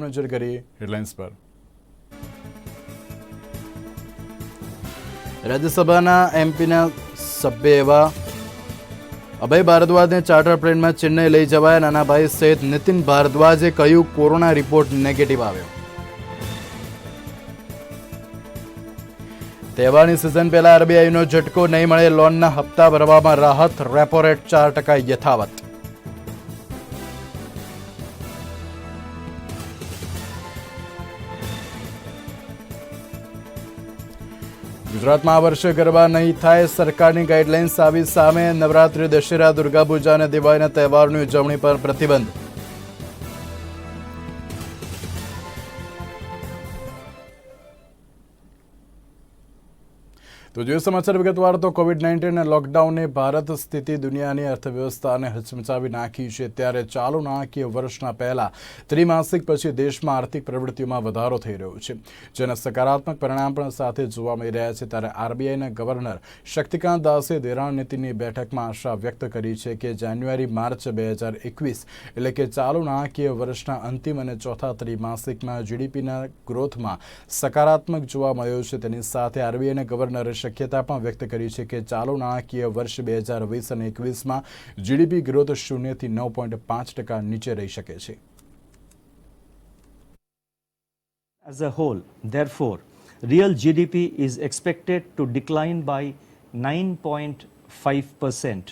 નજર કરીએ હેડલાઇન્સ પર। રાજ્યસભાના એમપીના સભ્ય એવા અભય ભારદ્વાજને ચાર્ટર પ્લેનમાં ચેન્નઈ લઈ જવાયા। નાના ભાઈ સહિત નીતિન ભારદ્વાજે કહ્યું કોરોના રિપોર્ટ નેગેટિવ આવ્યો। તહેવારની સિઝન પહેલા આરબીઆઈનો ઝટકો, નહીં મળે લોનના હપ્તા ભરવામાં રાહત, રેપો રેટ 4% યથાવત। ગુજરાતમાં આ વર્ષે ગરબા નહીં થાય, સરકારની ગાઈડલાઇન્સ આવી સામે। નવરાત્રી, દશેરા, દુર્ગા પૂજા અને દિવાળીના તહેવારોની ઉજવણી પર પ્રતિબંધ। તો જોઈએ સમાચાર વિગતવાર। તો કોવિડ-19 લોકડાઉને ભારત સ્થિતિ દુનિયાની અર્થવ્યવસ્થાને હચમચાવી નાખી છે। ત્યારે ચાલુ નાણાકીય વર્ષના પહેલા ત્રિમાસિક પછી દેશમાં આર્થિક પ્રવૃત્તિઓમાં વધારો થઈ રહ્યો છે, જેના સકારાત્મક પરિણામ પણ સાથે જોવા મળી રહ્યા છે। ત્યારે આરબીઆઈના ગવર્નર શક્તિકાંત દાસે ધિરાણ નીતિની બેઠકમાં આશા વ્યક્ત કરી છે કે જાન્યુઆરી-માર્ચ 2021 એટલે કે ચાલુ નાણાકીય વર્ષના અંતિમ અને ચોથા ત્રિમાસિકમાં જીડીપીના ગ્રોથમાં સકારાત્મક જોવા મળ્યો છે। તેની સાથે આરબીઆઈના ગવર્નરે શક્યતા પણ વ્યક્ત કરી છે કે ચાલુ નાણાકીય વર્ષ 2020 અને 21માં જીડીપી ગ્રોથ 0 થી 9.5% નીચે રહી શકે છે। As a whole, therefore, real GDP is expected to decline by 9.5%,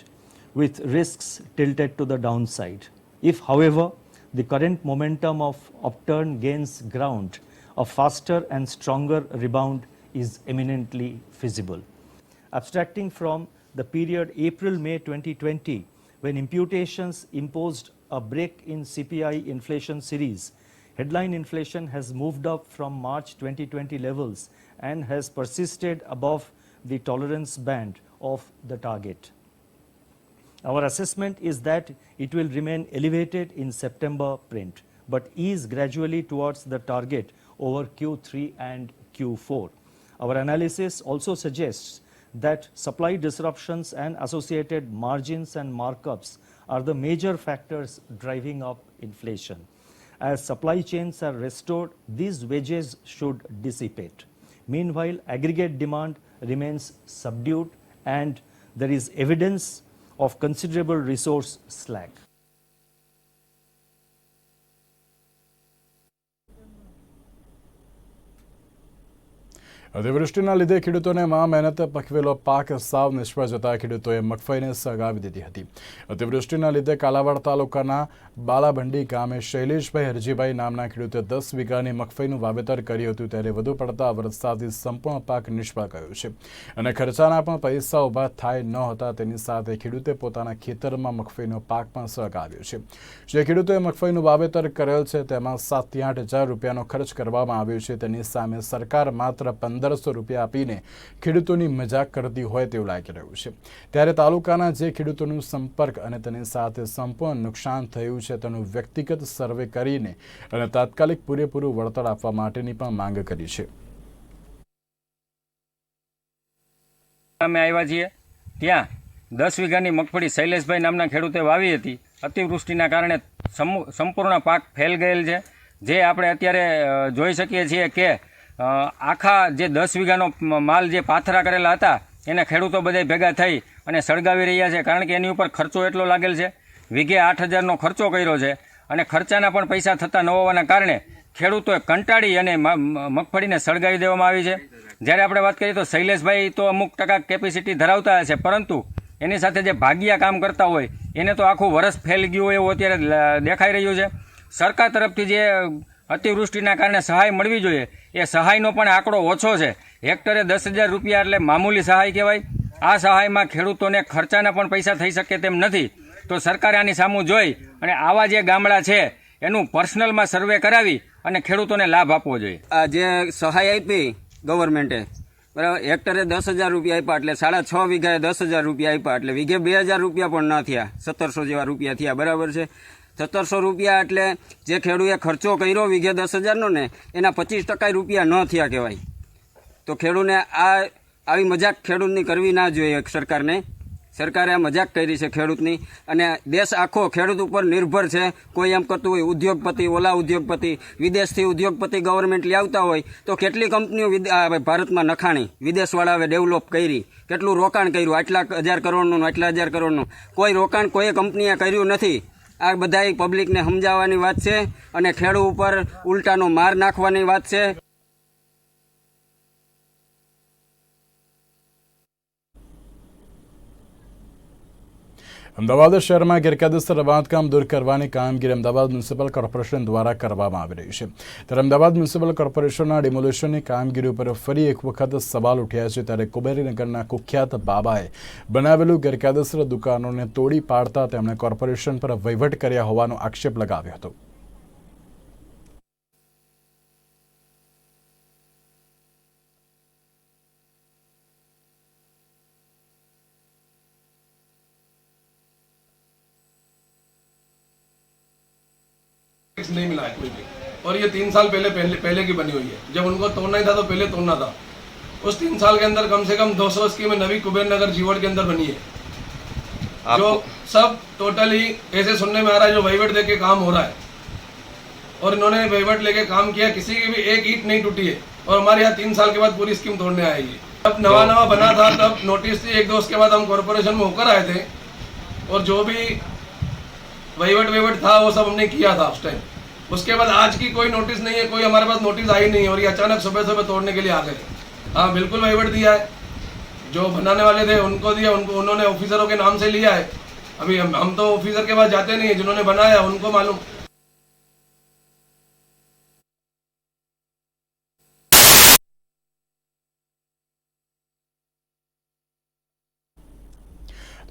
with risks tilted to the downside. If, however, the current momentum of upturn gains ground, a faster and stronger rebound is eminently feasible. Abstracting from the period April-May 2020, when imputations imposed a break in CPI inflation series, headline inflation has moved up from March 2020 levels and has persisted above the tolerance band of the target. Our assessment is that it will remain elevated in September print, but ease gradually towards the target over Q3 and Q4. Our analysis also suggests that supply disruptions and associated margins and markups are the major factors driving up inflation. As supply chains are restored, these wages should dissipate. Meanwhile, aggregate demand remains subdued and there is evidence of considerable resource slack. અતિવૃષ્ટિના લીધે ખેડૂતોને મા મહેનત પકવેલો પાક સાવ નિષ્ફળ જતા ખેડૂતોએ મગફળીને સળગાવી દીધી હતી। અતિવૃષ્ટિના લીધે કાલાવાડ તાલુકાના બાલાભંડી ગામે શૈલેષભાઈ હરજીભાઈ નામના ખેડૂતે 10 વીઘાની મગફળીનું વાવેતર કર્યું હતું। ત્યારે વધુ પડતા વરસાદથી સંપૂર્ણ પાક નિષ્ફળ ગયો છે અને ખર્ચાના પણ પૈસા ઊભા થાય ન હતા। તેની સાથે ખેડૂતે પોતાના ખેતરમાં મગફળીનો પાક પણ સળગાવ્યો છે। જે ખેડૂતોએ મગફળીનું વાવેતર કરેલ છે તેમાં 7 થી 8 હજાર રૂપિયાનો ખર્ચ કરવામાં આવ્યો છે। તેની સામે સરકાર માત્ર 1500 રૂપિયા આપીને ખેડૂતોની મજાક કરતી હોય તેવું લાગી રહ્યું છે। ત્યારે તાલુકાના જે ખેડૂતોનો સંપર્ક અને તેની સાથે સંપૂર્ણ નુકસાન થયું છે તેનું વ્યક્તિગત સર્વે કરીને અને તાત્કાલિક પૂરેપૂરું વળતર આપવા માટેની પણ માંગ કરી છે। અમે આવ્યા છીએ ત્યાં 10 વીઘાની મગફળી શૈલેષભાઈ નામના ખેડૂતે વાવી હતી। અતિવૃષ્ટિના કારણે સંપૂર્ણ પાક ફેલ ગયેલ છે। જે આપણે અત્યારે જોઈ શકીએ છીએ કે આખા જે 10 વીઘાનો માલ જે પાથરા કરેલા હતા એને ખેડૂતો બધા ભેગા થઈ અને સળગાવી રહ્યા છે, કારણ કે એની ઉપર ખર્ચો એટલો લાગેલ છે। વીઘે 8,000નો ખર્ચો કર્યો છે અને ખર્ચાના પણ પૈસા થતા ન હોવાના કારણે ખેડૂતોએ કંટાળી અને મગફળીને સળગાવી દેવામાં આવી છે। જ્યારે આપણે વાત કરીએ તો શૈલેષભાઈ તો અમુક ટકા કેપેસિટી ધરાવતા હશે, પરંતુ એની સાથે જે ભાગિયા કામ કરતા હોય એને તો આખું વરસ ફેલ ગયું હોય એવું અત્યારે દેખાઈ રહ્યું છે। સરકાર તરફથી જે અતિવૃષ્ટિના કારણે સહાય મળવી જોઈએ એ સહાયનો પણ આંકડો ઓછો છે। હેક્ટરે 10,000 રૂપિયા એટલે મામૂલી સહાય કહેવાય। આ સહાયમાં ખેડૂતોને ખર્ચાના પણ પૈસા થઈ શકે તેમ નથી। તો સરકારે આની સામું જોઈ અને આવા જે ગામડા છે એનું પર્સનલમાં સર્વે કરાવી અને ખેડૂતોને લાભ આપવો જોઈએ। આ જે સહાય આપી ગવર્મેન્ટે, બરાબર, હેક્ટરે 10,000 રૂપિયા આપ્યા એટલે 6.5 વીઘાએ 10,000 રૂપિયા આપ્યા એટલે વીઘે 2,000 રૂપિયા પણ ના થયા, 1700 જેવા રૂપિયા થયા, બરાબર છે। 1700 રૂપિયા એટલે જે ખેડૂએ ખર્ચો કર્યો વીઘે 10,000નો ને એના 25% રૂપિયા ન થયા કહેવાય। તો ખેડૂને આવી મજાક ખેડૂતની કરવી ના જોઈએ સરકારને। સરકારે આ મજાક કરી છે ખેડૂતની, અને દેશ આખો ખેડૂત ઉપર નિર્ભર છે. કોઈ એમ કરતું હોય ઉદ્યોગપતિ, ઓલા ઉદ્યોગપતિ, વિદેશથી ઉદ્યોગપતિ ગવર્મેન્ટ લઈ આવતા હોય તો કેટલી કંપનીઓ ભારતમાં નખાણી, વિદેશવાળાએ ડેવલપ કરી, કેટલું રોકાણ કર્યું, આટલા હજાર કરોડનું, આટલા હજાર કરોડનું. કોઈ રોકાણ કોઈ કંપનીએ કર્યું નથી. આ બધા પબ્લિકને સમજાવવાની વાત છે અને ખેડૂત ઉપર ઉલટાનો માર નાખવાની વાત છે. અમદાવાદ શહેરમાં ગેરકાયદેસર બાંધકામ દૂર કરવાની કામગીરી અમદાવાદ મ્યુનિસિપલ કોર્પોરેશન દ્વારા કરવામાં આવી રહી છે. ત્યારે અમદાવાદ મ્યુનિસિપલ કોર્પોરેશનના ડિમોલિશનની કામગીરી ઉપર ફરી એક વખત સવાલ ઉઠ્યા છે. ત્યારે કુબેરીનગરના કુખ્યાત બાબાએ બનાવેલું ગેરકાયદેસર દુકાનોને તોડી પાડતા તેમણે કોર્પોરેશન પર વહીવટ કર્યા હોવાનો આક્ષેપ લગાવ્યો હતો. नहीं मिला है कोई भी, और ये 3 साल पहले की बनी हुई है. जब उनको तोड़ना ही था तो पहले तोड़ना था. उस 3 साल के अंदर कम से कम 200 स्कीमें नवी कुबेर नगर जीवड़ के अंदर बनी है, जो सब टोटली ऐसे सुनने में आ रहा है जो वहीवट देके काम हो रहा है. और इन्होंने वहीवट लेके काम किया, किसी की भी एक ईंट नहीं टूटी है. और हमारे यहाँ 3 साल के बाद पूरी स्कीम तोड़ने आएगी. जब नवा बना था तब नोटिस थी, 1-2 उसके बाद हम कॉर्पोरेशन में होकर आए थे, और जो भी वहीवट था वो सब हमने किया था उस टाइम. उसके बाद आज की कोई नोटिस नहीं है, कोई हमारे पास नोटिस आई नहीं है, और ये अचानक सुबह तोड़ने के लिए आ गए. हाँ बिल्कुल वहीवट दिया है, जो बनाने वाले थे उनको दिया, उन्होंने ऑफिसरों के नाम से लिया है. अभी हम तो ऑफिसर के पास जाते नहीं है, जिन्होंने बनाया उनको मालूम.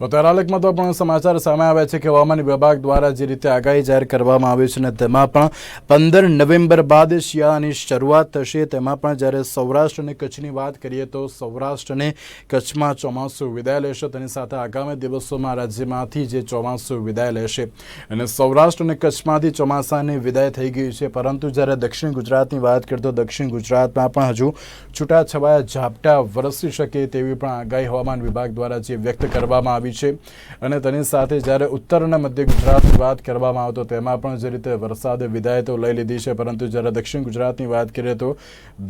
તો ત્યારે મહત્વપૂર્ણ સમાચાર સામે આવ્યા છે કે હવામાન વિભાગ દ્વારા જે રીતે આગાહી જાહેર કરવામાં આવી છે અને તેમાં પણ 15 નવેમ્બર બાદ શિયાળાની શરૂઆત થશે. તેમાં પણ જ્યારે સૌરાષ્ટ્ર અને કચ્છની વાત કરીએ તો સૌરાષ્ટ્ર અને કચ્છમાં ચોમાસું વિદાય લેશે. તેની સાથે આગામી દિવસોમાં રાજ્યમાંથી જે ચોમાસું વિદાય લેશે અને સૌરાષ્ટ્ર અને કચ્છમાંથી ચોમાસાની વિદાય થઈ ગઈ છે. પરંતુ જ્યારે દક્ષિણ ગુજરાતની વાત કરીએ તો દક્ષિણ ગુજરાતમાં પણ હજુ છૂટાછવાયા ઝાપટા વરસી શકે તેવી પણ આગાહી હવામાન વિભાગ દ્વારા જે વ્યક્ત કરવામાં આવી છે. અને તેની સાથે જ્યારે ઉત્તર અને મધ્ય ગુજરાતની વાત કરવામાં આવે તો તેમાં પણ જે રીતે વરસાદે વિદાય તો લઈ લીધી છે, પરંતુ જ્યારે દક્ષિણ ગુજરાતની વાત કરીએ તો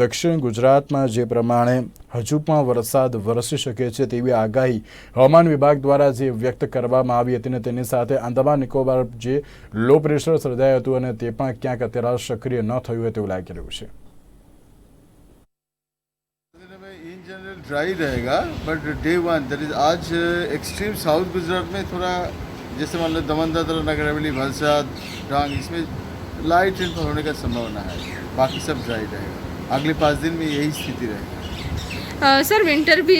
દક્ષિણ ગુજરાતમાં જે પ્રમાણે હજુ પણ વરસાદ વરસી શકે છે તેવી આગાહી હવામાન વિભાગ દ્વારા જે વ્યક્ત કરવામાં આવી હતી. અને તેની સાથે આંદામાન નિકોબાર જે લો પ્રેશર સર્જાયું હતું અને તે પણ ક્યાંક અત્યારે સક્રિય ન થયું હોય તેવું લાગી રહ્યું છે. ड्राई रहेगा, बट डे 1 दैट इज आज एक्सट्रीम साउथ गुजरात में थोड़ा जैसे मान लो दमन दादरा नगर हवेली वलसाड डांग इसमें लाइट रेनफॉल होने का संभावना है. बाकी सब ड्राई रहेगा. अगले 5 दिन में यही स्थिति रहेगी. सर विंटर भी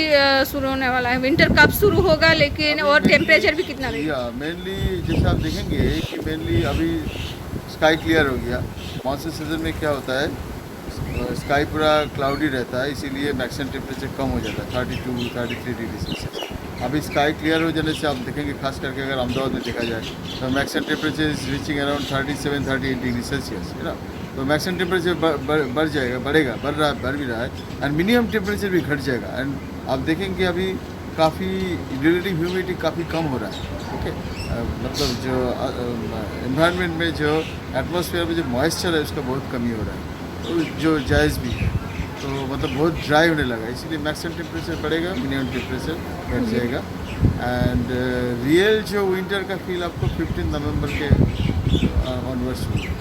शुरू होने वाला है. विंटर कब शुरू होगा लेकिन और टेम्परेचर भी कितना रहेगा? मेनली जैसे आप देखेंगे कि मेनली अभी स्काई क्लियर हो गया. मानसून सीजन में क्या होता है, स्काई पूरा क्लाउडी रहता है, इसीलिए मैक्सिमम टेम्परेचर कम हो जाता है 32-33 डिग्री सेल्सियस. अभी स्काई क्लियर हो जाने से आप देखेंगे खास करके अगर अहमदाबाद में देखा जाए तो maximum temperature is reaching around 37-38 degree Celsius है ना. तो मैक्सिमम टेम्परेचर बढ़ जाएगा, बढ़ भी रहा है, एंड मिनिमम टेम्परेचर भी घट जाएगा. एंड आप देखेंगे अभी काफ़ी रिलेटिव ह्यूमिडिटी काफ़ी कम हो रहा है. ओके मतलब जो एनवायरनमेंट में जो एटमॉस्फेयर में जो मॉइस्चर है उसका बहुत कमी हो रहा है, तो जो जायज़ भी है. तो मतलब बहुत ड्राई होने लगा, इसीलिए मैक्सिमम टेम्परेचर बढ़ेगा, मिनिमम टेम्परेचर घट जाएगा. एंड रियल जो विंटर का फील आपको 15 नवंबर के ऑनवर्ड्स होगा.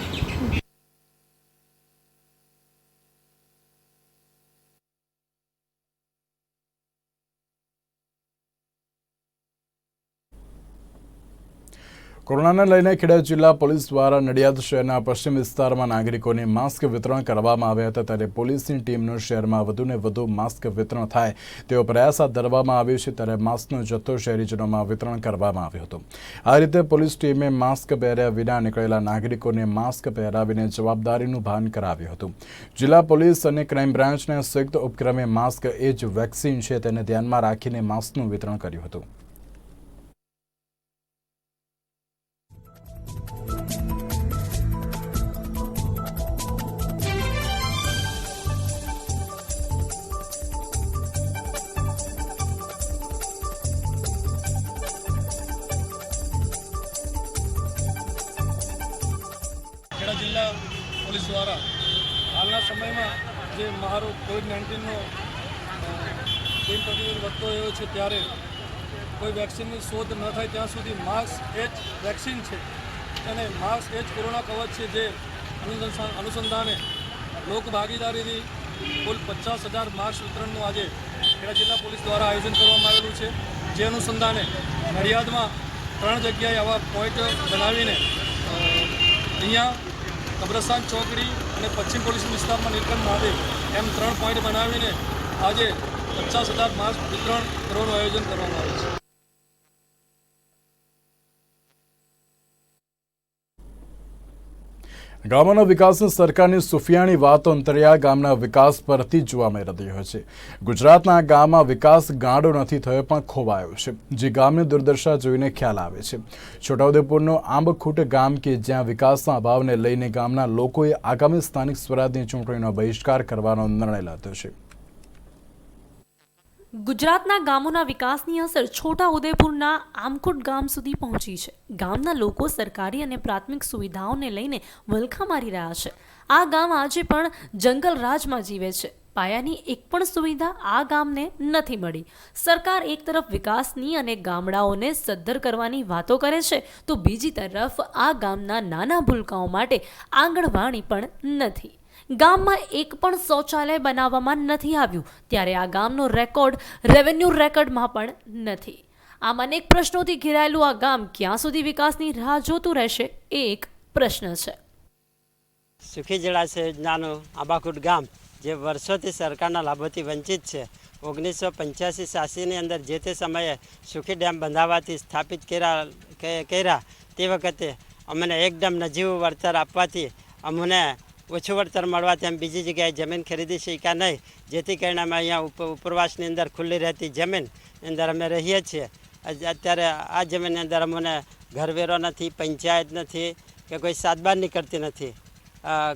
કોરોનાને લઈને ખેડા જિલ્લા પોલીસ દ્વારા નડિયાદ શહેરના પશ્ચિમ વિસ્તારમાં નાગરિકોને માસ્ક વિતરણ કરવામાં આવ્યા હતા. ત્યારે પોલીસની ટીમનું શહેરમાં વધુને વધુ માસ્ક વિતરણ થાય તેવો પ્રયાસ હાથ ધરવામાં આવ્યો છે. ત્યારે માસ્કનો જથ્થો શહેરીજનોમાં વિતરણ કરવામાં આવ્યો હતો. આ રીતે પોલીસ ટીમે માસ્ક પહેર્યા વિના નીકળેલા નાગરિકોને માસ્ક પહેરાવીને જવાબદારીનું ભાન કરાવ્યું હતું. જિલ્લા પોલીસ અને ક્રાઇમ બ્રાન્ચના સંયુક્ત ઉપક્રમે માસ્ક એ જ વેક્સિન છે તેને ધ્યાનમાં રાખીને માસ્કનું વિતરણ કર્યું હતું. પોલીસ દ્વારા હાલના સમયમાં જે મહારો કોવિડ-19નો દિન પ્રતિદિન વધતો રહ્યો છે ત્યારે કોઈ વેક્સિનની શોધ ન થાય ત્યાં સુધી માસ્ક એ જ વેક્સિન છે અને માસ્ક એ જ કોરોના કવચ છે, જે અનુસંધાને લોક ભાગીદારીથી કુલ 50,000 માસ્ક વિતરણનું આજે ખેડા જિલ્લા પોલીસ દ્વારા આયોજન કરવામાં આવેલું છે. જે અનુસંધાને નડિયાદમાં 3 જગ્યાએ આવા પોઈન્ટ બનાવીને અહીંયા કબ્રસ્તાન ચોકડી અને પશ્ચિમ પોલીસ વિસ્તારમાં નીલકંઠ મહાદેવ એમ 3 પોઈન્ટ બનાવીને આજે 50,000 માસ્ક વિતરણ કરવાનું આયોજન કરવામાં આવ્યું છે. ગામોના વિકાસની સરકારની સુફિયાણી વાતો અંતરિયાળ ગામના વિકાસ પરથી જોવા મળી રહી હોય છે. ગુજરાતના આ ગામમાં વિકાસ ગાંડો નથી થયો પણ ખોવાયો છે, જે ગામની દુર્દશા જોઈને ખ્યાલ આવે છે. છોટાઉદેપુરનું આંબખૂટ ગામ કે જ્યાં વિકાસના અભાવને લઈને ગામના લોકોએ આગામી સ્થાનિક સ્વરાજની ચૂંટણીનો બહિષ્કાર કરવાનો નિર્ણય લીધો છે. ગુજરાતના ગામોના વિકાસની અસર છોટાઉદેપુરના આમખુટ ગામ સુધી પહોંચી છે. ગામના લોકો સરકારી અને પ્રાથમિક સુવિધાઓને લઈને વલખા મારી રહ્યા છે. આ ગામ આજે પણ જંગલ રાજમાં જીવે છે. પાયાની એક પણ સુવિધા આ ગામને નથી મળી. સરકાર એક તરફ વિકાસની અને ગામડાઓને સદ્ધર કરવાની વાતો કરે છે તો બીજી તરફ આ ગામના નાના ભૂલકાઓ માટે આંગણવાડી પણ નથી. ગામમાં એક પણ શૌચાલય બનાવવામાં નથી આવ્યું, ત્યારે આ ગામનો રેકોર્ડ રેવન્યુ રેકર્ડમાં પણ નથી. આમ અનેક પ્રશ્નોથી ઘેરાયેલું આ ગામ ક્યાં સુધી વિકાસની રાહ જોતું રહેશે એ એક પ્રશ્ન છે. સુખી જળાશય યોજનાનું આંબાખૂટ ગામ જે વર્ષોથી સરકારના લાભોથી વંચિત છે. 1985-86ની અંદર જે તે સમયે સુખી ડેમ બંધાવવાથી સ્થાપિત કર્યા તે વખતે અમને એકદમ નજીવું વળતર આપવાથી અમને ઓછું વળતર મળવાથી અમે બીજી જગ્યાએ જમીન ખરીદી શક્યા નહીં, જેથી કરીને અમે અહીંયા ઉપરવાસની અંદર ખુલ્લી રહેતી જમીનની અંદર અમે રહીએ છીએ. અત્યારે આ જમીનની અંદર અમને ઘરવેરો નથી, પંચાયત નથી કે કોઈ સાતબાર નીકળતી નથી,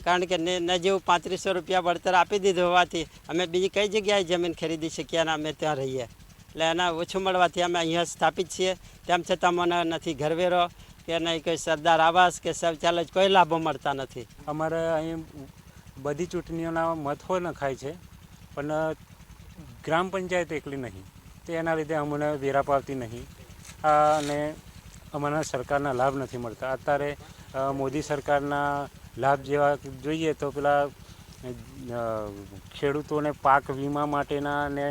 કારણ કે ન જેવું 3500 રૂપિયા વળતર આપી દીધું હોવાથી અમે બીજી કઈ જગ્યાએ જમીન ખરીદી શકીએ અને અમે ત્યાં રહીએ. એટલે એના ઓછું મળવાથી અમે અહીંયા સ્થાપિત છીએ. તેમ છતાં મને નથી ઘરવેરો કે નહીં કોઈ સરદાર આવાસ કે શૌચાલય કોઈ લાભો મળતા નથી. અમારે અહીં બધી ચૂંટણીઓના મત હોય નખાય છે, પણ ગ્રામ પંચાયત એકલી નહીં, તો એના લીધે અમને વેરા પાવતી નહીં અને અમારા સરકારના લાભ નથી મળતા. અત્યારે મોદી સરકારના લાભ જેવા જોઈએ તો પેલા ખેડૂતોને પાક વીમા માટેના અને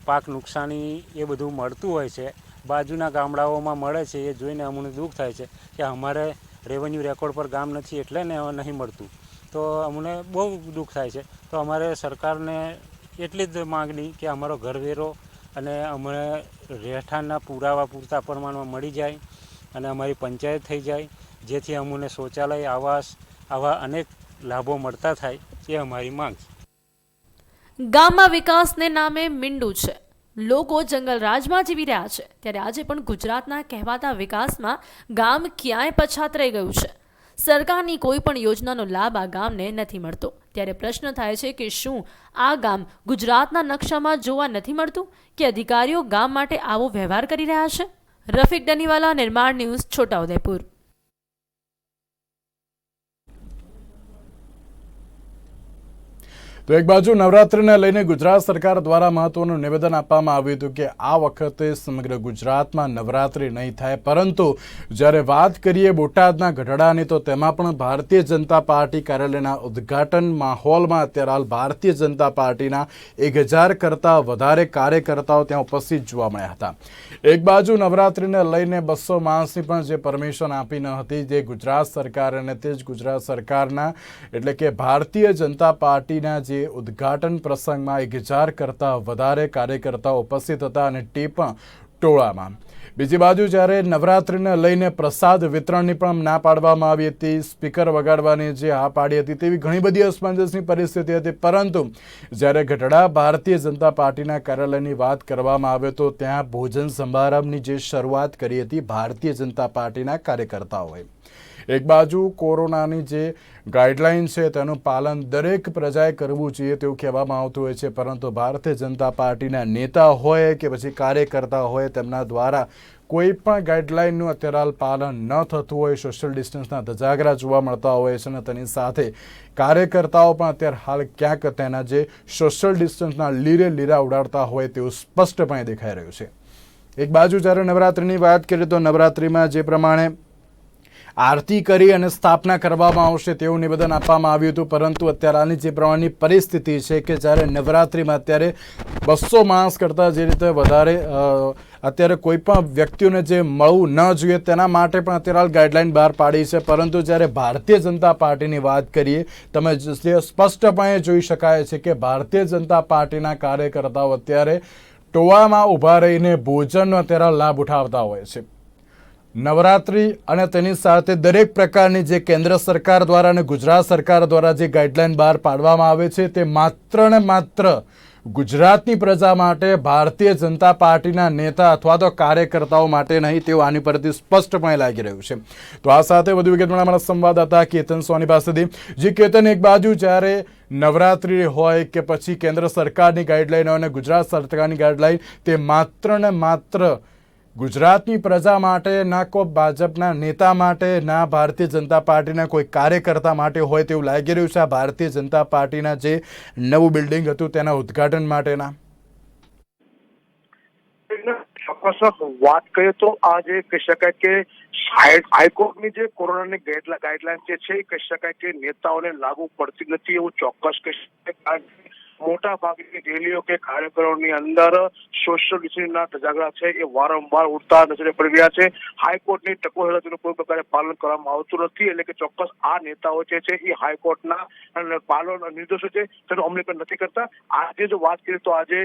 પાક નુકસાની એ બધું મળતું હોય છે, બાજુના ગામડાઓમાં મળે છે. એ જોઈને અમને દુઃખ થાય છે કે અમારે રેવન્યુ રેકોર્ડ પર ગામ નથી એટલે ને નહીં મળતું, તો અમને બહુ દુઃખ થાય છે. તો અમારે સરકારને એટલી જ માગણી કે અમારો ઘરવેરો અને અમને રહેઠાણના પુરાવા પૂરતા પ્રમાણમાં મળી જાય અને અમારી પંચાયત થઈ જાય, જેથી અમને શૌચાલય આવાસ આવા અનેક લાભો મળતા થાય, એ અમારી માંગ છે. ગામમાં વિકાસને નામે મીંડું છે. લોકો જંગલ રાજમાં જીવી રહ્યા છે, ત્યારે આજે પણ ગુજરાતના કહેવાતા વિકાસમાં ગામ ક્યાંય પછાત રહી ગયું છે. સરકારની કોઈ પણ યોજનાનો લાભ આ ગામને નથી મળતો. ત્યારે પ્રશ્ન થાય છે કે શું આ ગામ ગુજરાતના નકશામાં જોવા નથી મળતું કે અધિકારીઓ ગામ માટે આવો વ્યવહાર કરી રહ્યા છે? રફીક ડનીવાલા, નિર્માણ ન્યૂઝ, છોટાઉદેપુર. તો એક બાજુ નવરાત્રિને લઈને ગુજરાત સરકાર દ્વારા મહત્વનું નિવેદન આપવામાં આવ્યું હતું કે આ વખતે સમગ્ર ગુજરાતમાં નવરાત્રિ નહીં થાય, પરંતુ જ્યારે વાત કરીએ બોટાદના ગઢડાની તો તેમાં પણ ભારતીય જનતા પાર્ટી કાર્યાલયના ઉદ્ઘાટન માહોલમાં અત્યારે હાલ ભારતીય જનતા પાર્ટીના 1000 કરતાં વધારે કાર્યકર્તાઓ ત્યાં ઉપસ્થિત જોવા મળ્યા હતા. એક બાજુ નવરાત્રિને લઈને 200 માણસની પણ જે પરમિશન આપી ન હતી, જે ગુજરાત સરકાર અને તે જ ગુજરાત સરકારના એટલે કે ભારતીય જનતા પાર્ટીના જે ઉદ્ઘાટન પ્રસંગમાં 1000 કરતાં વધારે કાર્યકર્તાઓ ઉપસ્થિત હતા અને તે પણ ટોળામાં. બીજી બાજુ જ્યારે નવરાત્રિને લઈને પ્રસાદ વિતરણની પણ ના પાડવામાં આવી હતી, સ્પીકર વગાડવાની જે હા પાડી હતી, તેવી ઘણી બધી અસમંજસની પરિસ્થિતિ હતી. પરંતુ જ્યારે ગઢડા ભારતીય જનતા પાર્ટીના કાર્યાલયની વાત કરવામાં આવે તો ત્યાં ભોજન સમારંભની જે શરૂઆત કરી હતી ભારતીય જનતા પાર્ટીના કાર્યકર્તાઓએ, એક બાજુ કોરોનાની જે ગાઈડલાઇન છે તેનું પાલન દરેક પ્રજાએ કરવું જોઈએ તેવું કહેવામાં આવતું હોય છે, પરંતુ ભારતીય જનતા પાર્ટીના નેતા હોય કે પછી કાર્યકર્તા હોય તેમના દ્વારા કોઈ પણ ગાઈડલાઇનનું અત્યારે હાલ પાલન ન થતું હોય, સોશિયલ ડિસ્ટન્સના ધજાગરા જોવા મળતા હોય છે અને તેની સાથે કાર્યકર્તાઓ પણ અત્યારે હાલ ક્યાંક તેના જે સોશિયલ ડિસ્ટન્સના લીરા ઉડાડતા હોય તેવું સ્પષ્ટપણે દેખાઈ રહ્યું છે. એક બાજુ જ્યારે નવરાત્રિની વાત કરીએ તો નવરાત્રિમાં જે પ્રમાણે આરતી કરી અને સ્થાપના કરવામાં આવશે તેવું નિવેદન આપવામાં આવ્યું હતું, પરંતુ અત્યારે હાલની જે પ્રમાણેની પરિસ્થિતિ છે કે જ્યારે નવરાત્રિમાં અત્યારે 200 માણસ કરતાં જે રીતે વધારે અત્યારે કોઈ પણ વ્યક્તિઓને જે મળવું ન જોઈએ તેના માટે પણ અત્યારે હાલ ગાઈડલાઇન બહાર પાડી છે, પરંતુ જ્યારે ભારતીય જનતા પાર્ટીની વાત કરીએ તમે સ્પષ્ટપણે જોઈ શકાય છે કે ભારતીય જનતા પાર્ટીના કાર્યકર્તાઓ અત્યારે ટોળામાં ઊભા રહીને ભોજનનો અત્યારે લાભ ઉઠાવતા હોય છે. નવરાત્રિ અને તેની સાથે દરેક પ્રકારની જે કેન્દ્ર સરકાર દ્વારા અને ગુજરાત સરકાર દ્વારા જે ગાઈડલાઇન બહાર પાડવામાં આવે છે તે માત્ર ને માત્ર ગુજરાતની પ્રજા માટે, ભારતીય જનતા પાર્ટીના નેતા અથવા તો કાર્યકર્તાઓ માટે નહીં તેવું આની પરથી સ્પષ્ટપણે લાગી રહ્યું છે. તો આ સાથે વધુ વિગત અમારા સંવાદદાતા કેતન સોની પાસેથી. જે કેતન, એક બાજુ જ્યારે નવરાત્રિ હોય કે પછી કેન્દ્ર સરકારની ગાઈડલાઇન હોય અને ગુજરાત સરકારની ગાઈડલાઇન તે માત્ર ને માત્ર ગુજરાતની પ્રજા માટે, ના કોઈ ભાજપના નેતા માટે, ના ભારતીય જનતા પાર્ટીના કોઈ કાર્યકર્તા માટે હોય તેવું લાગી રહ્યું છે. આ ભારતીય જનતા પાર્ટીના જે નવું બિલ્ડિંગ હતું તેના ઉદ્ઘાટન માટેના ચોક્કસ વાત કરીએ તો આજે કહી શકાય કે હાઈકોર્ટની જે કોરોનાની ગાઈડલાઇન જે છે એ કહી શકાય કે નેતાઓને લાગુ પડતી નથી એવું ચોક્કસ કહી શકાય. મોટા ભાગની રેલીઓ કે કાર્યક્રમોની અંદર સોશિયલ ડિસ્ટન્સના ધજાગરા છે એ વારંવાર ઉડતા નજરે પડી રહ્યા છે. હાઈકોર્ટની ટકોર હેઠળ કોઈ પ્રકારે પાલન કરવામાં આવતું નથી, એટલે કે ચોક્કસ આ નેતાઓ જે છે એ હાઈકોર્ટના પાલન નિર્દેશો છે તેનું અમલીકરણ નથી કરતા. આજે જો વાત કરીએ તો આજે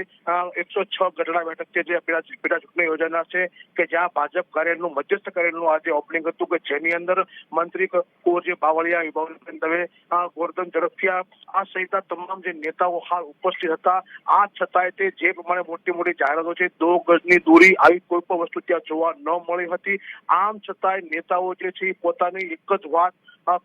106 ગઢડા બેઠક છે જે પેટા ચૂંટણી યોજાનાર છે કે જ્યાં ભાજપ કાર્યાલયનું મધ્યસ્થ કાર્યાલયનું આજે ઓપનિંગ હતું કે જેની અંદર મંત્રી કુંવરજી બાવળિયા, વિભાવરીબેન દવે, ગોરધન ઝડફિયા આ સહિતના તમામ જે નેતાઓ હાલ ઉપસ્થિત હતા. આ છતાંય તે જે પ્રમાણે મોટી મોટી જાહેરાતો છે 2 ગજની દૂરી આવી કોઈ પણ વસ્તુ ત્યાં જોવા ન મળી હતી. આમ છતાંય નેતાઓ જે છે પોતાની એક જ વાત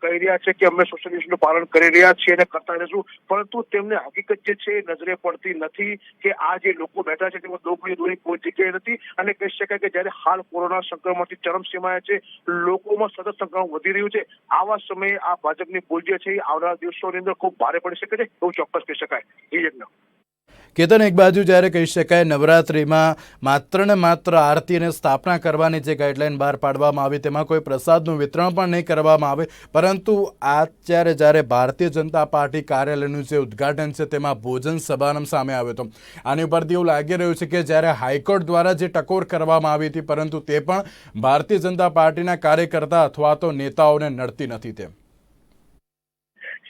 કહી રહ્યા છે કે અમે સોશિયલ ડિસ્ટન્સનું પાલન કરી રહ્યા છીએ અને કરતા રહીશું, પરંતુ તેમને હકીકત જે છે નજરે પડતી નથી કે આ જે લોકો બેઠા છે તેમાં 2 ગજની દૂરી કોઈ જગ્યાએ નથી. અને કહી શકાય કે જ્યારે હાલ કોરોના સંક્રમણથી ચરમસીમાએ છે, લોકોમાં સતત સંક્રમણ વધી રહ્યું છે, આવા સમયે આ ભાજપની ભૂલ જે છે એ આવનારા દિવસોની અંદર ખૂબ ભારે પડી શકે છે એવું ચોક્કસ કહી શકાય. કેતન, એક બાજુ જ્યારે કહી શકાય નવરાત્રિમાં માત્ર ને માત્ર આરતી અને સ્થાપના કરવાની જે ગાઈડલાઇન બહાર પાડવામાં આવી તેમાં કોઈ પ્રસાદનું વિતરણ પણ નહીં કરવામાં આવે, પરંતુ જ્યારે ભારતીય જનતા પાર્ટી કાર્યાલયનું જે ઉદ્ઘાટન છે તેમાં ભોજન સભાનમ સામે આવ્યો હતો. આની ઉપરથી એવું લાગી રહ્યું છે કે જ્યારે હાઈકોર્ટ દ્વારા જે ટકોર કરવામાં આવી હતી પરંતુ તે પણ ભારતીય જનતા પાર્ટીના કાર્યકર્તા અથવા તો નેતાઓને નડતી નથી. તેમ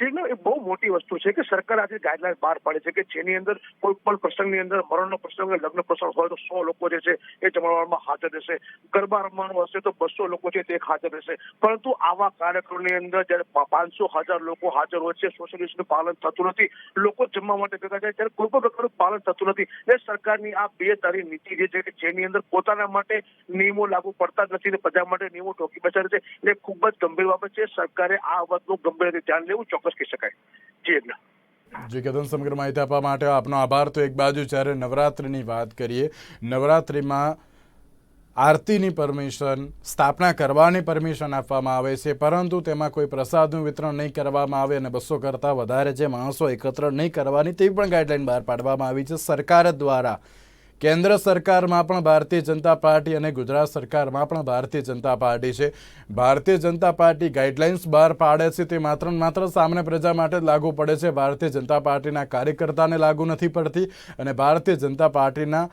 એ બહુ મોટી વસ્તુ છે કે સરકાર આજે ગાઈડલાઇન બહાર પાડી છે કે જેની અંદર કોઈ પણ પ્રસંગની અંદર મરણનો પ્રસંગ, લગ્ન પ્રસંગ હોય તો 100 લોકો જે છે એ જમણવારમાં હાજર રહેશે, ગરબા રમવાનું હશે તો 200 લોકો છે તે હાજર રહેશે. પરંતુ આવા કાર્યક્રમની અંદર જ્યારે 500,000 લોકો હાજર હોય છે, સોશિયલ ડિસ્ટન્સનું પાલન થતું નથી, લોકો જમવા માટે ભેગા થાય ત્યારે કોઈ પણ પ્રકારનું પાલન થતું નથી. એટલે સરકારની આ બેદારી નીતિ જે છે કે જેની અંદર પોતાના માટે નિયમો લાગુ પડતા જ નથી અને પ્રજા માટે નિયમો ઠોકી બેસાડે છે, એટલે ખૂબ જ ગંભીર બાબત છે. સરકારે આ બાબતનું ગંભીર રીતે ધ્યાન લેવું ચોક્કસ કહી શકાય. જી કેતન, સમગ્ર માહિતી આપવા માટે આપનો આભાર. તો એક બાજુ જ્યારે નવરાત્રિની વાત કરીએ, નવરાત્રિમાં આરતીની પરમિશન, સ્થાપના કરવાની પરમિશન આપવામાં આવે છે, પરંતુ તેમાં કોઈ પ્રસાદનું વિતરણ નહીં કરવામાં આવે અને 200 કરતાં વધારે જે માણસો એકત્ર નહીં કરવાની તેવી પણ ગાઈડલાઇન બહાર પાડવામાં આવી છે સરકાર દ્વારા. કેન્દ્ર સરકારમાં પણ ભારતીય જનતા પાર્ટી અને ગુજરાત સરકારમાં પણ ભારતીય જનતા પાર્ટી છે. ભારતીય જનતા પાર્ટી ગાઈડલાઇન્સ બહાર પાડે છે તે માત્ર ને માત્ર સામાન્ય પ્રજા માટે જ લાગુ પડે છે, ભારતીય જનતા પાર્ટીના કાર્યકર્તાને લાગુ નથી પડતી અને ભારતીય જનતા પાર્ટીના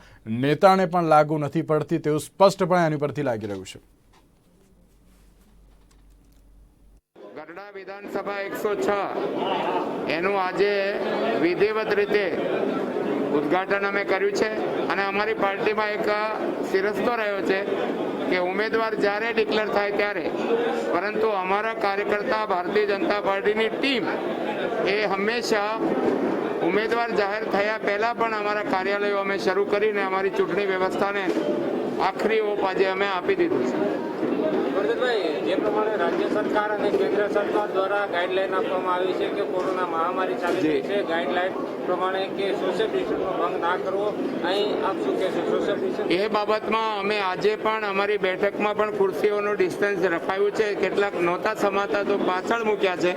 નેતાને પણ લાગુ નથી પડતી તેવું સ્પષ્ટપણે આની પરથી લાગી રહ્યું છે. ગઢડા વિધાનસભા 106 એનું આજે વિધિવત રીતે ઉદ્ઘાટન અમે કર્યું છે અને અમારી પાર્ટીમાં એક શિરસ્તો રહ્યો છે કે ઉમેદવાર જ્યારે ડિક્લેર થાય ત્યારે, પરંતુ અમારા કાર્યકર્તા ભારતીય જનતા પાર્ટીની ટીમ એ હંમેશા ઉમેદવાર જાહેર થયા પહેલાં પણ અમારા કાર્યાલયો અમે શરૂ કરીને અમારી ચૂંટણી વ્યવસ્થાને આખરી ઓપ આજે અમે આપી દીધું છે. ભરતભાઈ, જે પ્રમાણે રાજ્ય સરકાર અને કેન્દ્ર સરકાર દ્વારા ગાઈડલાઈન આપવામાં આવી છે કે કોરોના મહામારી ચાલી રહી છે, ગાઈડલાઈન પ્રમાણે કે સોશિયલ ડિસ્ટન્સનો ભંગ ના કરવો, અહીં આપ શું કહેશો? સોશિયલ ડિસ્ટન્સ એ બાબતમાં અમે આજે પણ અમારી બેઠકમાં પણ ખુરશીઓનું ડિસ્ટન્સ રખાયું છે. કેટલાક નહોતા સમાતા તો પાછળ મૂક્યા છે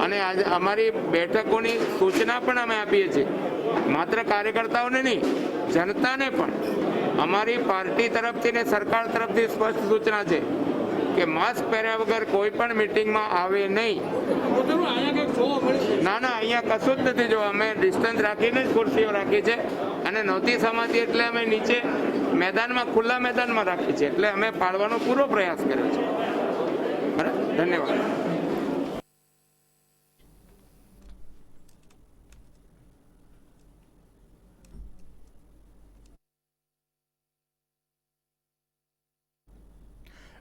અને આજે અમારી બેઠકોની સૂચના પણ અમે આપીએ છીએ. માત્ર કાર્યકર્તાઓને નહીં, જનતાને પણ અમારી પાર્ટી તરફથી ને સરકાર તરફથી સ્પષ્ટ સૂચના છે કે માસ્ક પહેર્યા વગર કોઈ પણ મિટિંગમાં આવે નહીં. ના, અહીંયા કશું જ નથી. જો અમે ડિસ્ટન્સ રાખીને જ ખુરશીઓ રાખી છે અને નહોતી સમાતી એટલે અમે નીચે મેદાનમાં, ખુલ્લા મેદાનમાં રાખી છે. એટલે અમે પાડવાનો પૂરો પ્રયાસ કર્યો છે. બરાબર, ધન્યવાદ.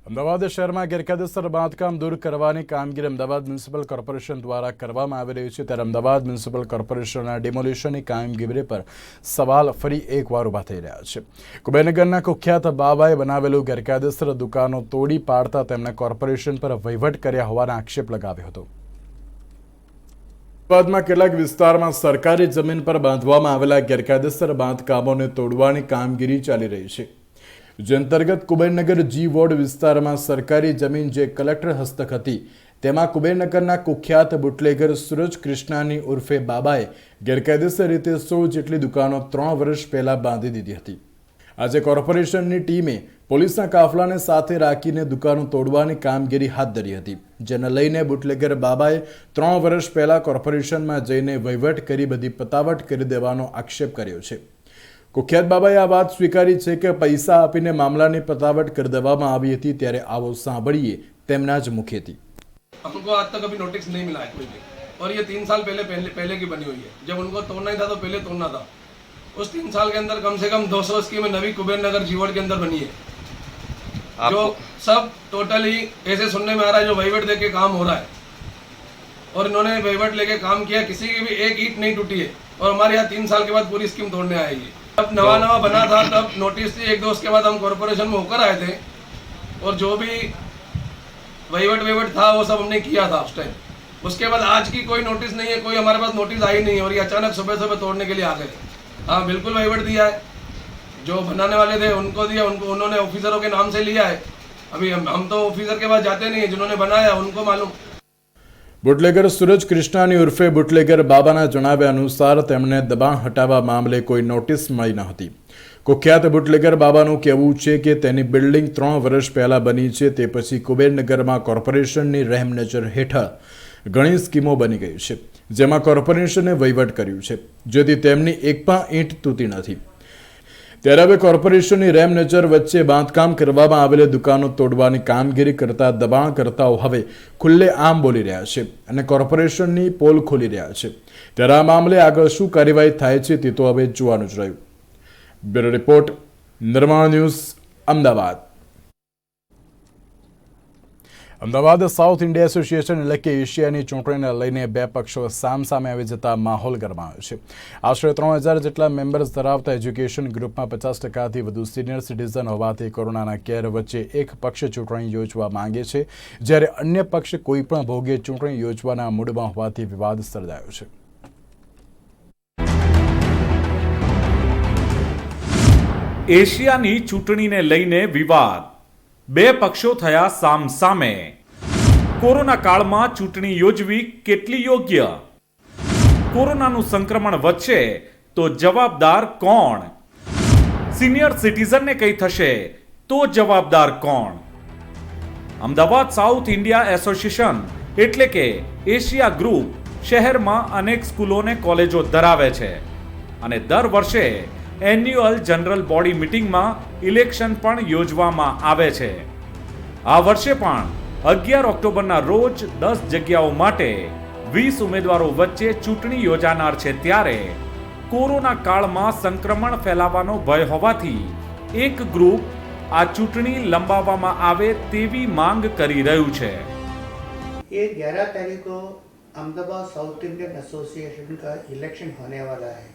અમદાવાદ શહેરમાં ગેરકાયદેસર બાંધકામ દૂર કરવાની કામગીરી અમદાવાદ મ્યુનિસિપલ કોર્પોરેશન દ્વારા કરવામાં આવી રહી છે. ત્યારે અમદાવાદ મ્યુનિસિપલ કોર્પોરેશનના ડિમોલિશનની કામગીરી પર સવાલ ફરી એકવાર ઊભા થઈ રહ્યા છે. કુબેરનગરના કુખ્યાત બાબાએ બનાવેલું ગેરકાયદેસર દુકાનો તોડી પાડતા તેમણે કોર્પોરેશન પર વહીવટ કર્યા હોવાનો આક્ષેપ લગાવ્યો હતો. અમદાવાદમાં કેટલાક વિસ્તારમાં સરકારી જમીન પર બાંધવામાં આવેલા ગેરકાયદેસર બાંધકામોને તોડવાની કામગીરી ચાલી રહી છે. જે અંતર્ગત કુબેરનગર જી વોર્ડ વિસ્તારમાં સરકારી જમીન જે કલેક્ટર હસ્તક હતી તેમાં કુબેરનગરના કુખ્યાત બુટલેગર સુરજ કૃષ્ણાની ઉર્ફે બાબાએ ગેરકાયદેસર રીતે 16 જેટલી દુકાનો 3 વર્ષ પહેલા બાંધી દીધી હતી. આજે કોર્પોરેશનની ટીમે પોલીસના કાફલાને સાથે રાખીને દુકાનો તોડવાની કામગીરી હાથ ધરી હતી. જેને લઈને બુટલેગર બાબાએ 3 વર્ષ પહેલા કોર્પોરેશનમાં જઈને વહીવટ કરી બધી પતાવટ કરી દેવાનો આક્ષેપ કર્યો છે. કુખ્યાત બાબાએ આ વાત સ્વીકારી છે કે પૈસા આપીને મામલાની પતાવટ કરી દેવામાં આવી હતી. ત્યારે આવો સાંભળીએ તેમના જ મુખેથી. हमको आज तक अभी नोटिस नहीं मिला है कोई भी, और ये 3 साल पहले की बनी हुई है. जब उनको तोड़ना ही था तो पहले तोड़ना था. उस 3 साल के अंदर कम से कम 200 स्कीमें नवी कुबेरनगर जीवड़ के अंदर बनी है. जो सब टोटली ऐसे सुनने में आ रहा है जो वहीवट देके काम हो रहा है, और इन्होंने वहीवट लेके काम किया. किसी की भी एक ईंट नहीं टूटी है, और हमारे यहाँ 3 साल के बाद पूरी स्कीम तोड़ने आएगी. जब नवा बना था तब नोटिस थी. 1-2 उसके बाद हम कॉर्पोरेशन में होकर आए थे, और जो भी वहीवट था वो सब हमने किया था उस टाइम. उसके बाद आज की कोई नोटिस नहीं है, कोई हमारे पास नोटिस आई नहीं है, और ये अचानक सुबह तोड़ने के लिए आ गए. हाँ, बिल्कुल वहीवट दिया है. जो बनाने वाले थे उनको दिया, उन्होंने ऑफिसरों के नाम से लिया है. अभी हम तो ऑफिसर के पास जाते नहीं है, जिन्होंने बनाया उनको मालूम. બુટલેગર સુરજ કૃષ્ણાની ઉર્ફે બુટલેગર બાબાના જણાવ્યા અનુસાર તેમને દબાણ હટાવવા મામલે કોઈ નોટિસ મળી ન હતી. કુખ્યાત બુટલેગર બાબાનું કહેવું છે કે તેની બિલ્ડિંગ 3 વર્ષ પહેલા બની છે. તે પછી કુબેરનગરમાં કોર્પોરેશનની રહેમ નજર હેઠળ ઘણી સ્કીમો બની ગઈ છે, જેમાં કોર્પોરેશને વહીવટ કર્યું છે, જેથી તેમની એક પણ ઈંટ તૂટી નથી. ત્યારે હવે કોર્પોરેશનની રેમ નજર વચ્ચે બાંધકામ કરવામાં આવેલી દુકાનો તોડવાની કામગીરી કરતા દબાણકર્તાઓ હવે ખુલ્લે આમ બોલી રહ્યા છે અને કોર્પોરેશનની પોલ ખોલી રહ્યા છે. ત્યારે આ મામલે આગળ શું કાર્યવાહી થાય છે તે તો હવે જોવાનું જ રહ્યું. બ્યુરો રિપોર્ટ, નિર્માણ news, Ahmedabad. Ahmedabad south India association એટલે કે એશિયાની ચૂંટણીને લઈને બે પક્ષો સામસામે આવી જતા માહોલ ગરમાયો છે. આશરે 3000 જેટલા મેમ્બર્સ ધરાવતા એજ્યુકેશન ગ્રુપમાં 50%થી વધુ સિનિયર સિટીઝન હોવાથી કોરોનાના કેર વચ્ચે એક પક્ષ ચૂંટણી યોજવા માંગે છે, જ્યારે અન્ય પક્ષ કોઈ પણ ભોગે ચૂંટણી યોજવાના મૂડમાં હોવાથી વિવાદ સર્જાયો છે. એશિયાની ચૂંટણીને લઈને વિવાદ. બે પક્ષો થયા સામસામે. કોરોના કાળમાં ચૂંટણી યોજવી કેટલી યોગ્ય? કોરોનાનું સંક્રમણ વચ્ચે તો જવાબદાર કોણ? સિનિયર સિટીઝનને કંઈ થશે તો જવાબદાર કોણ? અમદાવાદ સાઉથ ઇન્ડિયા એસોસિએશન એટલે કે એશિયા ગ્રુપ શહેરમાં અનેક સ્કૂલોને કોલેજો ધરાવે છે અને દર વર્ષે એન્યુઅલ જનરલ બોડી મીટિંગમાં ઇલેક્શન પણ યોજવામાં આવે છે. આ વર્ષે પણ 11 ઓક્ટોબરના રોજ 10 જગ્યાઓ માટે 20 ઉમેદવારો વચ્ચે ચૂંટણી યોજાનાર છે. ત્યારે કોરોના કાળમાં સંક્રમણ ફેલાવાનો ભય હોવાથી એક ગ્રુપ આ ચૂંટણી લંબાવવામાં આવે તેવી માંગ કરી રહ્યું છે. ये 11 तारीख को अहमदाबाद साउथ इंडियन एसोसिएशन का इलेक्शन होने वाला है.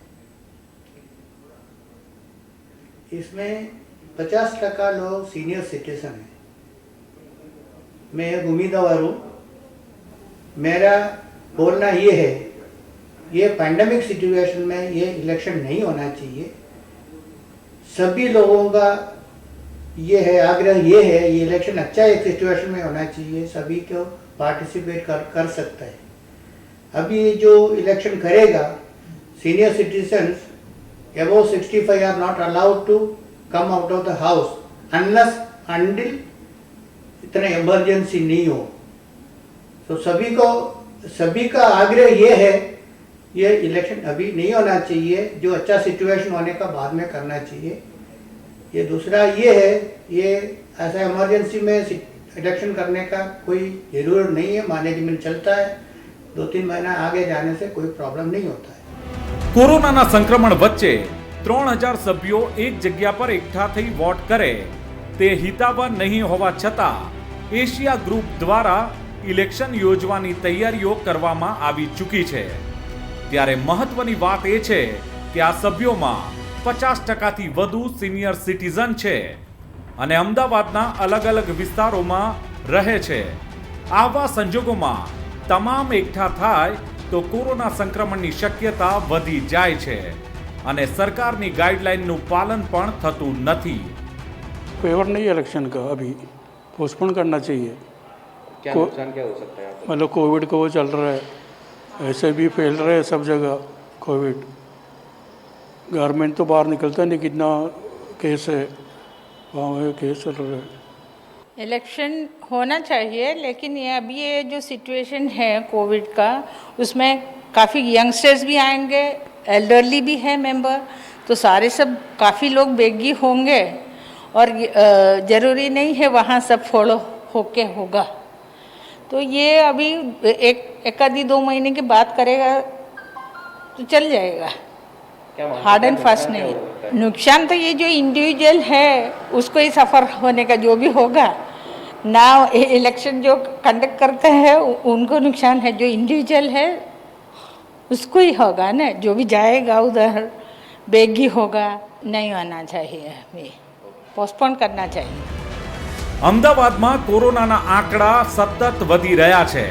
इसमें 50% लोग सीनियर सिटीजन हैं मैं एक उम्मीदवार हूँ। मेरा बोलना ये है, ये पैंडमिक सिचुएशन में ये इलेक्शन नहीं होना चाहिए। सभी लोगों का ये है, आग्रह ये है, ये इलेक्शन अच्छा एक सिचुएशन में होना चाहिए, सभी को पार्टिसिपेट कर सकता है। अभी जो इलेक्शन करेगा, senior citizens above 65 are not allowed to come out of the house unless until इतना इमरजेंसी नहीं हो। तो सभी का आग्रह ये है, ये इलेक्शन अभी नहीं होना चाहिए, जो अच्छा सिचुएशन होने का बाद में करना चाहिए। ये दूसरा ये है, ये ऐसा इमरजेंसी में इलेक्शन करने का कोई जरूरत नहीं है, मैनेजमेंट चलता है, 2-3 महीना आगे जाने से कोई प्रॉब्लम नहीं होता है। કોરોનાના સંક્રમણ વચ્ચે 3000 સભ્યો એક જગ્યા પર એકઠા થઈ વોટ કરે તે હિતાવહ નહીં હોવા છતાં એશિયા ગ્રુપ દ્વારા ઇલેક્શન યોજવાની તૈયારીઓ કરવામાં આવી ચૂકી છે। ત્યારે મહત્વની વાત એ છે કે આ સભ્યોમાં 50%થી વધુ સિનિયર સિટીઝન છે અને અમદાવાદના અલગ અલગ વિસ્તારોમાં રહે છે। આવા સંજોગોમાં તમામ એકઠા થાય તો કોરોના સંક્રમણની શક્યતા વધી જાય છે અને સરકારની ગાઈડલાઈનનું પાલન પણ થતું નથી। फेवर नहीं है इलेक्शन का, अभी पोस्टपोन करना चाहिए। क्या नुकसान क्या हो सकता है? मतलब कोविड का वो चल रहा है, ऐसे भी फैल रहा है सब जगह कोविड। गवर्नमेंट तो बाहर निकलता नहीं, कितना केस है वहाँ केस चल रहा है। इलेक्शन होना चाहिए, लेकिन ये अभी ये जो सिचुएशन है कोविड का, उसमें काफ़ी यंगस्टर्स भी आएंगे, एल्डरली भी है मेंबर, तो सारे सब काफ़ी लोग बेगी होंगे और ज़रूरी नहीं है वहाँ सब फॉलो होके होगा। तो ये अभी एक आधी 2 महीने की बात करेगा तो चल जाएगा, हार्ड एंड फास्ट नहीं। नुकसान तो ये जो इंडिविजुअल है उसको ही सफ़र होने का, जो भी होगा ना, इलेक्शन जो कंडक्ट करते हैं उनको नुकसान है, जो इंडिविजुअल है उसको ही होगा ना, जो भी जाएगा उधर बेगी होगा। नहीं होना चाहिए, अभी पोस्टपोन करना चाहिए। અમદાવાદમાં કોરોનાના આંકડા સતત વધી રહ્યા છે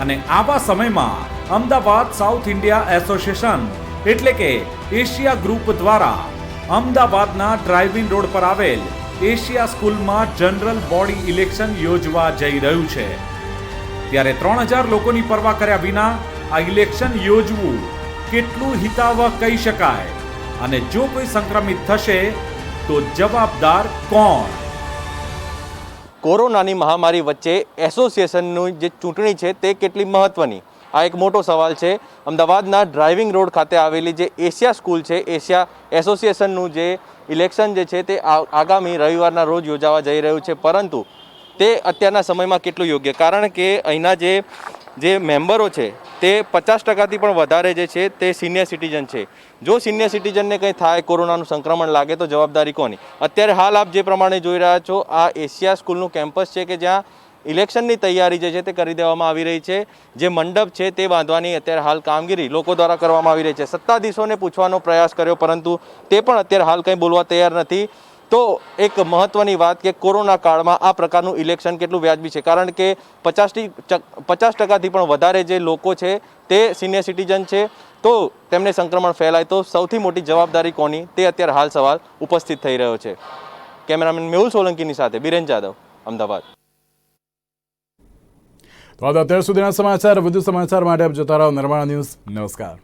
અને આવા સમયમાં અમદાવાદ સાઉથ ઇન્ડિયા એસોસિએશન એટલે કે એશિયા ગ્રુપ દ્વારા અમદાવાદના ડ્રાઇવિંગ રોડ પર આવેલ એશિયા સ્કૂલમાં જનરલ બોડી ઇલેક્શન યોજવા જઈ રહ્યું છે। ત્યારે 3000 લોકોની પરવા કર્યા વિના આ ઇલેક્શન યોજવું કેટલું હિતાવહ કહી શકાય અને જો કોઈ સંક્રમિત થશે તો જવાબદાર કોણ? કોરોનાની મહામારી વચ્ચે એસોસિએશનની જે ચૂંટણી છે તે કેટલી મહત્વની, આ એક મોટો સવાલ છે। અમદાવાદના ડ્રાઇવિંગ રોડ ખાતે આવેલી જે એશિયા સ્કૂલ છે, એશિયા એસોસિએશનનું જે ઇલેક્શન જે છે તે આગામી રવિવારના રોજ યોજાવા જઈ રહ્યું છે, પરંતુ તે અત્યારના સમયમાં કેટલું યોગ્ય, કારણ કે અહીંના જે મેમ્બરો છે તે 50%થી પણ વધારે જે છે તે સિનિયર સિટીઝન છે। જો સિનિયર સિટીઝનને કંઈ થાય, કોરોનાનું સંક્રમણ લાગે તો જવાબદારી કોની? અત્યારે હાલ આપ જે પ્રમાણે જોઈ રહ્યા છો, આ એશિયા સ્કૂલનું કેમ્પસ છે કે જ્યાં ઇલેક્શનની તૈયારી જે છે તે કરી દેવામાં આવી રહી છે। જે મંડપ છે તે બાંધવાની અત્યારે હાલ કામગીરી લોકો દ્વારા કરવામાં આવી રહી છે। સત્તાધીશોને પૂછવાનો પ્રયાસ કર્યો, પરંતુ તે પણ અત્યારે હાલ કંઈ બોલવા તૈયાર નથી। તો એક મહત્વની વાત કે કોરોના કાળમાં આ પ્રકારનું ઇલેક્શન કેટલું વ્યાજબી છે, કારણ કે 50%થી પણ વધારે જે લોકો છે તે સિનિયર સિટીઝન છે, તો તેમને સંક્રમણ ફેલાય તો સૌથી મોટી જવાબદારી કોની, તે અત્યારે હાલ સવાલ ઉપસ્થિત થઈ રહ્યો છે। કેમેરામેન મેહુલ સોલંકીની સાથે બિરેન જાદવ, અમદાવાદ। તો અત્યાર સુધીના સમાચાર, વધુ સમાચાર માટે આપ જોતા રહો નિર્માણ ન્યૂઝ। નમસ્કાર।